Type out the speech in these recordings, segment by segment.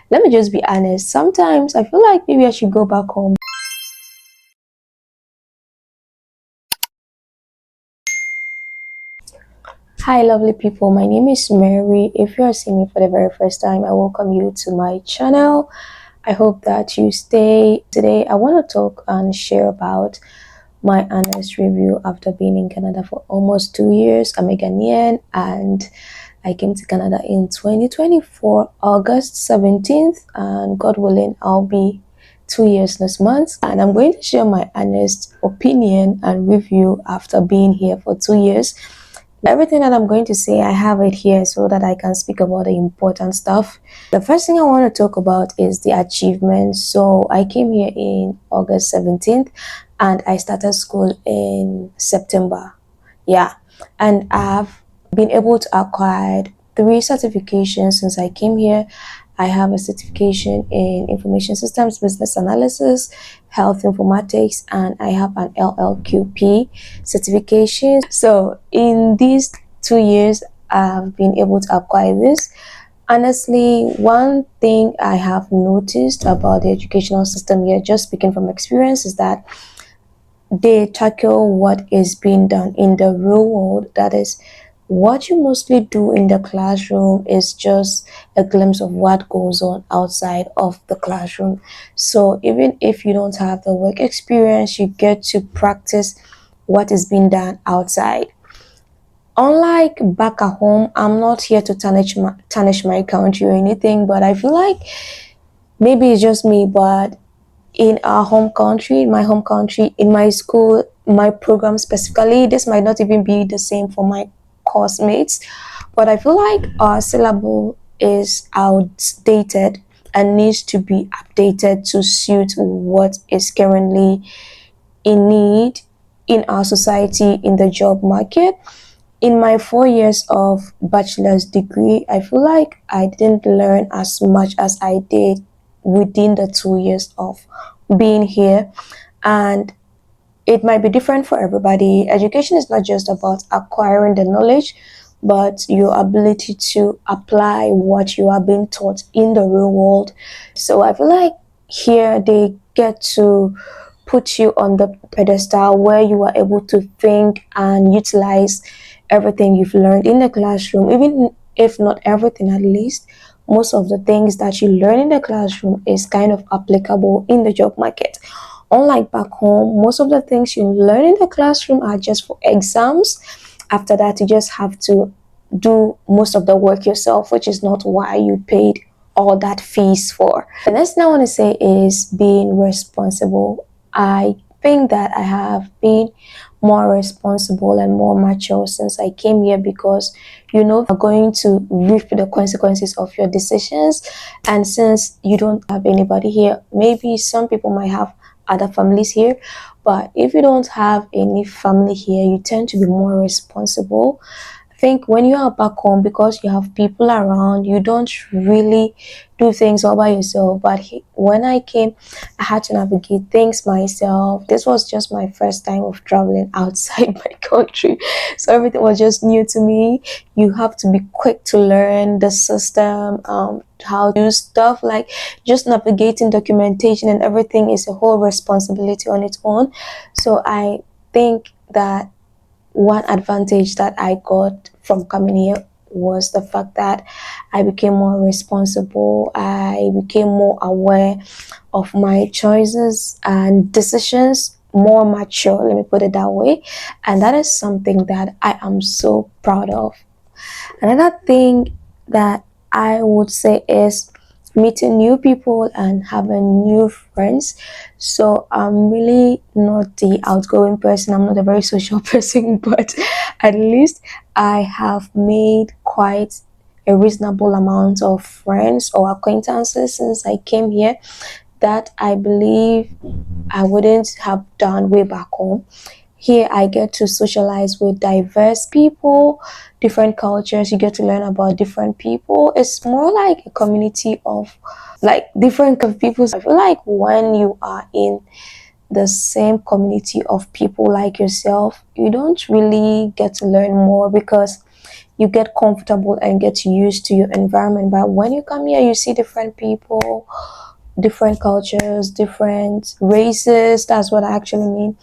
let me just be honest. Sometimes I feel like maybe I should go back home. Hi, lovely people. My name is Mary. If you are seeing me for the very first time, I welcome you to my channel. I hope that you stay. Today, I want to talk and share about my honest review after being in Canada for almost 2 years. I'm a Ghanaian and I came to Canada in 2024, August 17th, and God willing, I'll be 2 years this month. And I'm going to share my honest opinion and review after being here for 2 years. Everything that I'm going to say, I have it here so that I can speak about the important stuff. The first thing I want to talk about is the achievements. So I came here in August 17th and I started school in September. Yeah, and I've been able to acquire 3 certifications since I came here. I have a certification in information systems, business analysis, health informatics, and I have an LLQP certification. So in these 2 years, I've been able to acquire this. Honestly, one thing I have noticed about the educational system here, just speaking from experience, is that they tackle what is being done in the real world. That is, what you mostly do in the classroom is just a glimpse of what goes on outside of the classroom. So even if you don't have the work experience, you get to practice what is being done outside. Unlike back at home, I'm not here to tarnish my country or anything, but I feel like maybe it's just me, but in our home country, in my home country, in my school, my program specifically, this might not even be the same for my course mates, but I feel like our syllable is outdated and needs to be updated to suit what is currently in need in our society, in the job market. In my 4 years of bachelor's degree, I feel like I didn't learn as much as I did within the 2 years of being here. And it might be different for everybody. Education is not just about acquiring the knowledge, but your ability to apply what you are being taught in the real world. So I feel like here they get to put you on the pedestal where you are able to think and utilize everything you've learned in the classroom, even if not everything, at least most of the things that you learn in the classroom is kind of applicable in the job market. Unlike back home, most of the things you learn in the classroom are just for exams. After that, you just have to do most of the work yourself, which is not why you paid all that fees for. The next thing I want to say is being responsible. I think that I have been more responsible and more mature since I came here, because you know you're going to reap the consequences of your decisions. And since you don't have anybody here, maybe some people might have other families here, but if you don't have any family here, you tend to be more responsible. I think when you are back home, because you have people around, you don't really do things all by yourself. But when I came, I had to navigate things myself. This was just my first time of traveling outside my country, so everything was just new to me. You have to be quick to learn the system, how to do stuff, like just navigating documentation and everything is a whole responsibility on its own. So I think that one advantage that I got from coming here was the fact that I became more responsible. I became more aware of my choices and decisions, more mature, let me put it that way. And that is something that I am so proud of. Another thing that I would say is meeting new people and having new friends. So I'm really not the outgoing person. I'm not a very social person, but at least I have made quite a reasonable amount of friends or acquaintances since I came here that I believe I wouldn't have done way back home. Here, I get to socialize with diverse people, different cultures. You get to learn about different people. It's more like a community of like different people. So I feel like when you are in the same community of people like yourself, you don't really get to learn more because you get comfortable and get used to your environment. But when you come here, you see different people, different cultures, different races. That's what I actually mean.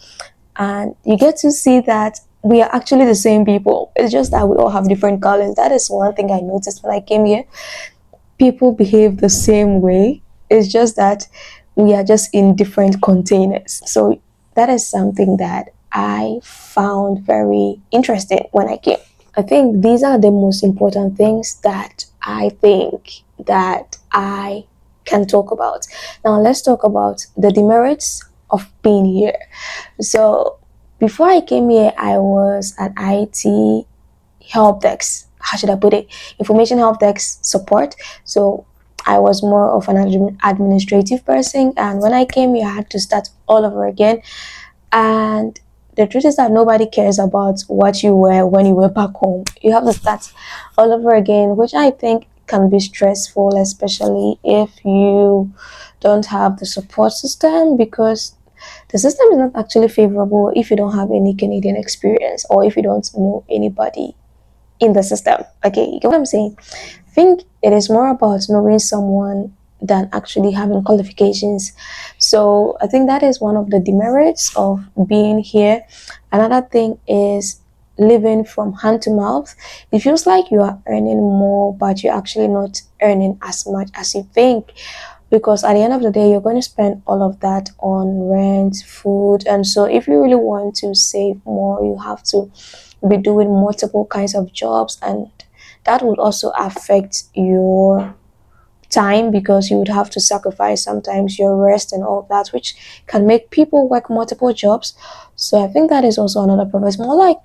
And you get to see that we are actually the same people. It's just that we all have different colors. That is one thing I noticed when I came here. People behave the same way. It's just that we are just in different containers. So that is something that I found very interesting when I came. I think these are the most important things that I think that I can talk about. Now let's talk about the demerits of being here. So before I came here, I was at IT help desk. How should I put it? Information help desk support. So I was more of an administrative person, and when I came here, I had to start all over again. And the truth is that nobody cares about what you wear when you were back home. You have to start all over again, which I think can be stressful, especially if you don't have the support system, because the system is not actually favorable if you don't have any Canadian experience or if you don't know anybody in the system. Okay, you get what I'm saying? I think it is more about knowing someone than actually having qualifications. So I think that is one of the demerits of being here. Another thing is living from hand to mouth. It feels like you are earning more, but you're actually not earning as much as you think, because at the end of the day, you're going to spend all of that on rent, food. And so if you really want to save more, you have to be doing multiple kinds of jobs, and that would also affect your time, because you would have to sacrifice sometimes your rest and all of that, which can make people work multiple jobs. So I think that is also another problem. It's more like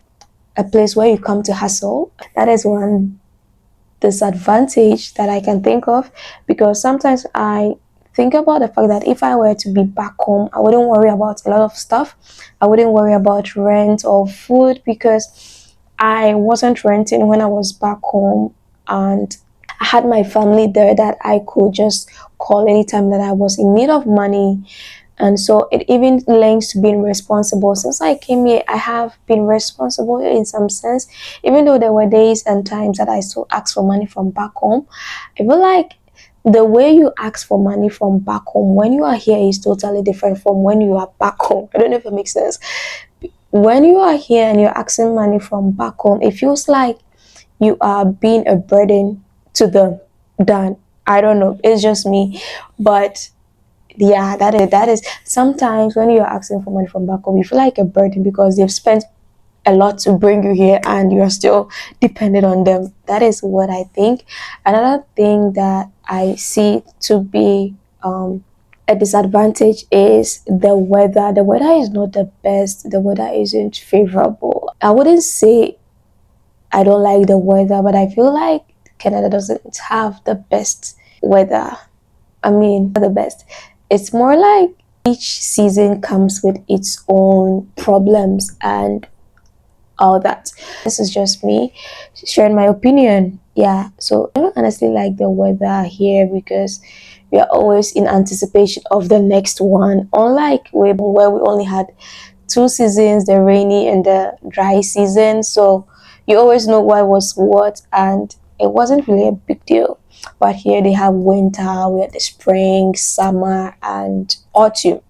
a place where you come to hustle. That is one disadvantage that I can think of, because sometimes I think about the fact that if I were to be back home, I wouldn't worry about a lot of stuff. I wouldn't worry about rent or food, because I wasn't renting when I was back home, and I had my family there that I could just call anytime that I was in need of money. And so it even links to being responsible. Since I came here, I have been responsible in some sense, even though there were days and times that I still asked for money from back home. I feel like the way you ask for money from back home when you are here is totally different from when you are back home. I don't know if it makes sense. When you are here and you're asking money from back home, it feels like you are being a burden to them than, I don't know, it's just me. But yeah, that is sometimes when you're asking for money from back home, you feel like a burden because they've spent a lot to bring you here and you're still dependent on them. That is what I think. Another thing that I see to be a disadvantage is the weather. The weather is not the best. The weather isn't favorable. I wouldn't say I don't like the weather, but I feel like Canada doesn't have the best weather. I mean, the best. It's more like each season comes with its own problems and all that. This is just me sharing my opinion. Yeah, so I don't honestly like the weather here because we are always in anticipation of the next one. Unlike where we only had two seasons, the rainy and the dry season. So you always know what was what, and it wasn't really a big deal. But here they have winter, we have the spring, summer, and autumn.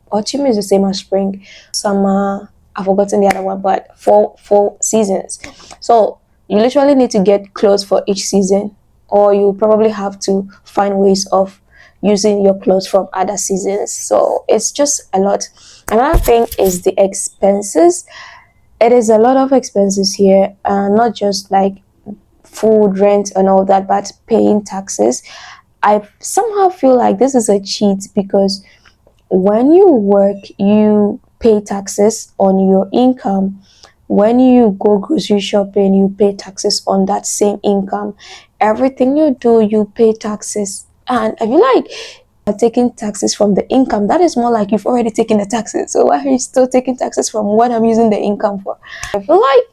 Autumn is the same as spring. Summer, I've forgotten the other one, but four seasons. So you literally need to get clothes for each season, or you probably have to find ways of using your clothes from other seasons. So it's just a lot. Another thing is the expenses. It is a lot of expenses here, not just like food, rent, and all that, but paying taxes. I somehow feel like this is a cheat because when you work, you pay taxes on your income. When you go grocery shopping, you pay taxes on that same income. Everything you do, you pay taxes. And I feel like you're taking taxes from the income. That is more like you've already taken the taxes. So why are you still taking taxes from what I'm using the income for? I feel like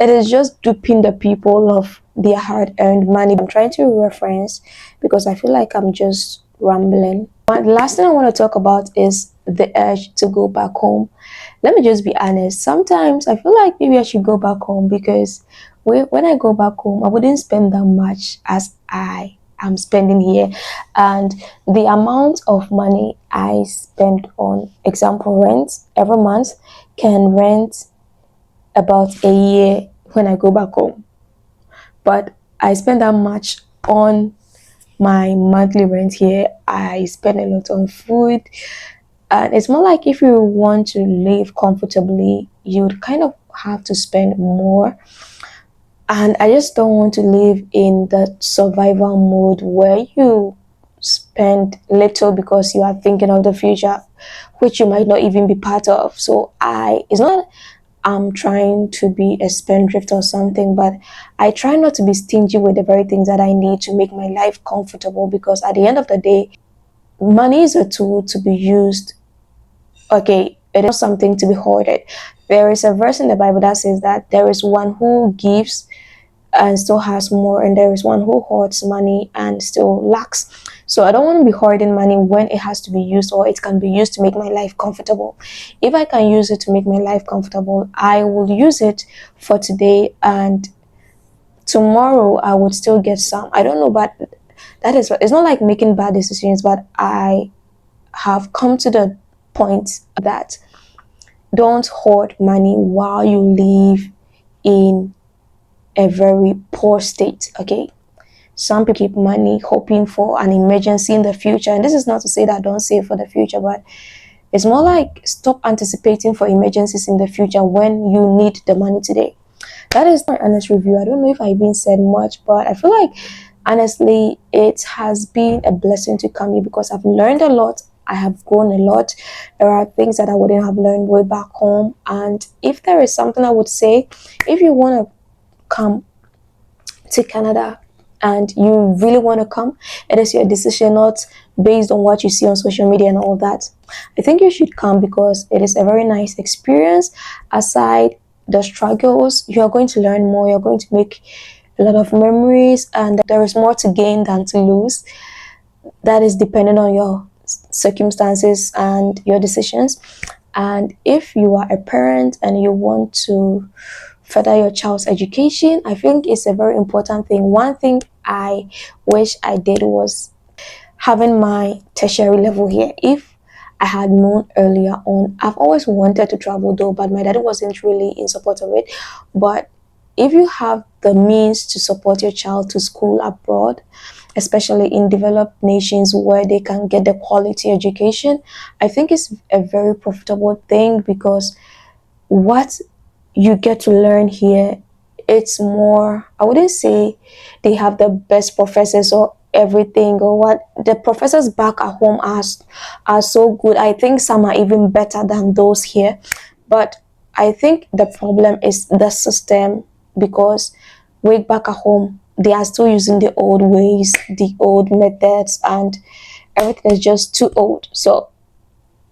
it is just duping the people of their hard-earned money. I'm trying to reference because I feel like I'm just rambling. But the last thing I want to talk about is the urge to go back home. Let me just be honest. Sometimes I feel like maybe I should go back home because when I go back home, I wouldn't spend that much as I am spending here. And the amount of money I spend on example rent every month can rent about a year when I go back home. But I spend that much on my monthly rent here. I spend a lot on food. And it's more like if you want to live comfortably, you'd kind of have to spend more. And I just don't want to live in that survival mode where you spend little because you are thinking of the future, which you might not even be part of. So it's not I'm trying to be a spendthrift or something, but I try not to be stingy with the very things that I need to make my life comfortable, because at the end of the day, money is a tool to be used. Okay, it is not something to be hoarded. There is a verse in the Bible that says that there is one who gives and still has more, and there is one who hoards money and still lacks. So I don't want to be hoarding money when it has to be used, or it can be used to make my life comfortable. If I can use it to make my life comfortable, I will use it for today, and tomorrow I would still get some. I don't know, but that is it's not like making bad decisions, but I have come to the point that don't hoard money while you live in a very poor state. Okay, some people keep money hoping for an emergency in the future, and this is not to say that don't save for the future, but it's more like stop anticipating for emergencies in the future when you need the money today. That is my honest review. I don't know if I even said much, but I feel like honestly it has been a blessing to come here because I've learned a lot. I have grown a lot. There are things that I wouldn't have learned way back home. And if there is something I would say, if you want to come to Canada and you really want to come, it is your decision, not based on what you see on social media and all that. I think you should come because it is a very nice experience. Aside the struggles, you are going to learn more, you're going to make a lot of memories, and there is more to gain than to lose. That is dependent on your circumstances and your decisions. And if you are a parent and you want to further your child's education, I think it's a very important thing. One thing I wish I did was having my tertiary level here. If I had known earlier on, I've always wanted to travel though, but my daddy wasn't really in support of it. But if you have the means to support your child to school abroad, especially in developed nations where they can get the quality education, I think it's a very profitable thing, because what you get to learn here, it's more, I wouldn't say they have the best professors or everything, or what the professors back at home are so good. I think some are even better than those here, but I think the problem is the system, because way back at home they are still using the old ways, the old methods, and everything is just too old. So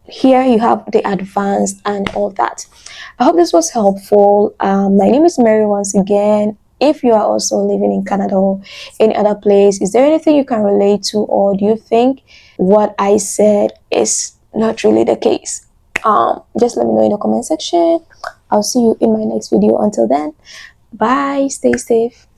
here you have the advanced and all that. I hope this was helpful. My name is Mary once again. If you are also living in Canada or any other place, is there anything you can relate to, or do you think what I said is not really the case? Just let me know in the comment section. I'll see you in my next video. Until then, bye, stay safe.